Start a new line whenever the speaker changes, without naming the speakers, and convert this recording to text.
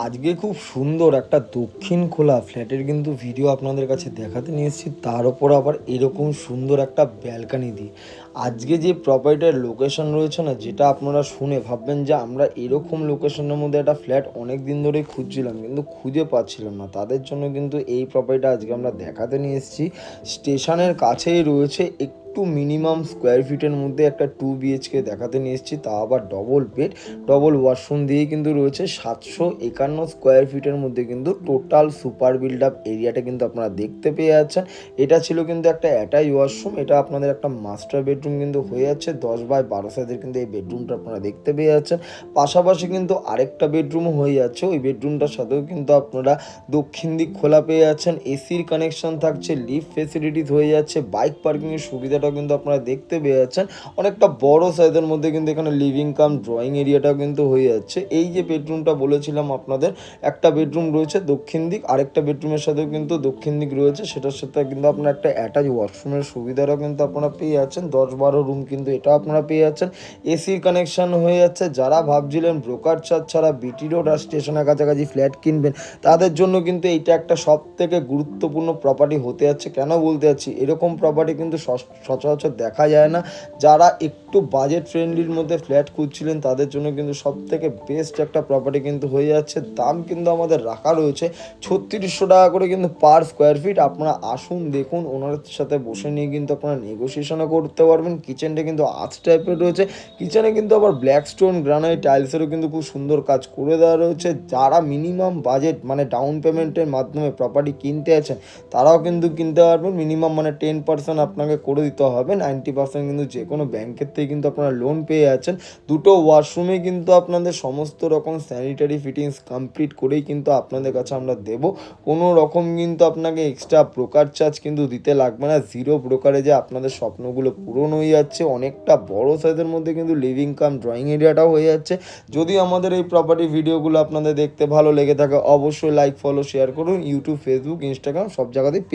আজকে খুব সুন্দর একটা দক্ষিণ খোলা ফ্ল্যাটের কিন্তু ভিডিও আপনাদের কাছে দেখাতে নিয়ে এসেছি, তার ওপর আবার এরকম সুন্দর একটা ব্যালকানি দিই। আজকে যে প্রপার্টিটার লোকেশন রয়েছে না, যেটা আপনারা শুনে ভাববেন যে আমরা এরকম লোকেশনের মধ্যে একটা ফ্ল্যাট অনেক দিন ধরেই খুঁজছিলাম কিন্তু খুঁজে পাচ্ছিলাম না, তাদের জন্য কিন্তু এই প্রপার্টিটা আজকে আমরা দেখাতে নিয়ে এসেছি। স্টেশনের কাছেই রয়েছে, একটু মিনিমাম স্কোয়ার ফিটের মধ্যে একটা 2 BHK দেখাতে নিয়ে এসেছি, তা আবার ডবল বেড ডবল ওয়াশরুম দিয়েই কিন্তু রয়েছে। 751 স্কোয়ার ফিটের মধ্যে কিন্তু টোটাল সুপার বিল্ড আপ এরিয়াটা কিন্তু আপনারা দেখতে পেয়ে যাচ্ছেন। এটা ছিল কিন্তু একটা অ্যাটাচ ওয়াশরুম, এটা আপনাদের একটা মাস্টার বেডরুম কিন্তু হয়ে যাচ্ছে। 10x12 সাইজের কিন্তু এই বেডরুমটা আপনারা দেখতে পেয়ে যাচ্ছেন। পাশাপাশি কিন্তু আরেকটা বেডরুমও হয়ে যাচ্ছে, ওই বেডরুমটার সাথেও কিন্তু আপনারা দক্ষিণ দিক খোলা পেয়ে যাচ্ছেন। এসির কানেকশন থাকছে, লিফট ফেসিলিটিস হয়ে যাচ্ছে, বাইক পার্কিংয়ের সুবিধাটাও কিন্তু আপনারা দেখতে পেয়ে যাচ্ছেন। অনেকটা বড় সাইজের মধ্যে কিন্তু এখানে লিভিং কাম ড্রয়িং এরিয়াটাও কিন্তু হয়ে যাচ্ছে। এই যে বেডরুমটা বলেছিলাম আপনাদের, একটা বেডরুম রয়েছে দক্ষিণ দিক, আরেকটা বেডরুমের সাথেও কিন্তু দক্ষিণ দিক রয়েছে, সেটার সাথে কিন্তু আপনার একটা অ্যাটাচ ওয়াশরুমের সুবিধাটাও কিন্তু আপনারা পেয়ে যাচ্ছেন। 10-12 রুম কিন্তু এটা আপনারা পেয়ে যাচ্ছেন। এসির কানেকশন হয়ে যাচ্ছে। যারা ভাবছিলেন ব্রোকার চার্জ ছাড়া বিটি রোড আর স্টেশনের কাছাকাছি ফ্ল্যাট কিনবেন, তাদের জন্য কিন্তু এইটা একটা সব থেকে গুরুত্বপূর্ণ প্রপার্টি হতে যাচ্ছে। কেন বলতে যাচ্ছি, এরকম প্রপার্টি কিন্তু সচরাচর দেখা যায় না। যারা একটু বাজেট ফ্রেন্ডলির মধ্যে ফ্ল্যাট খুঁজছিলেন, তাদের জন্য কিন্তু সব থেকে বেস্ট একটা প্রপার্টি কিন্তু হয়ে যাচ্ছে। দাম কিন্তু আমাদের রাখা রয়েছে 3600 টাকা করে কিন্তু পার স্কোয়ার ফিট। আপনারা আসুন, দেখুন, ওনার সাথে বসে নিয়ে কিন্তু আপনারা নেগোসিয়েশনও করতে পারবেন। কিচেনটা কিন্তু আর্চ টাইপের রয়েছে, কিচেনে কিন্তু আবার ব্ল্যাক স্টোন গ্রানাইট টাইলসেরও কিন্তু খুব সুন্দর কাজ করে দেওয়া রয়েছে। যারা মিনিমাম বাজেট মানে ডাউন পেমেন্টের মাধ্যমে প্রপার্টি কিনতে আছেন, তারাও কিন্তু কিনতে পারবেন। মিনিমাম মানে 10% আপনাকে করে দিতে হবে, 90% কিন্তু যে কোনো ব্যাংকের থেকে কিন্তু আপনারা লোন পেয়ে যাচ্ছেন। দুটো ওয়াশরুমে কিন্তু আপনাদের সমস্ত রকম স্যানিটারি ফিটিংস কমপ্লিট করেই কিন্তু আপনাদের কাছে আমরা দেবো। কোনো রকম কিন্তু আপনাকে এক্সট্রা ব্রোকার চার্জ কিন্তু দিতে লাগবে না। জিরো ব্রোকারেজে আপনাদের স্বপ্নগুলো পূরণ হয়ে যাচ্ছে। অনেকটা বড় সাইজের মধ্যে কিন্তু লিভিং কাম ড্রয়িং এরিয়াটাও হয়ে যাচ্ছে। যদি আমাদের এই প্রপার্টি ভিডিওগুলো আপনাদের দেখতে ভালো লেগে থাকে, অবশ্যই লাইক, ফলো, শেয়ার করুন। ইউটিউব, ফেসবুক, ইনস্টাগ্রাম সব জায়গাতেই পেয়ে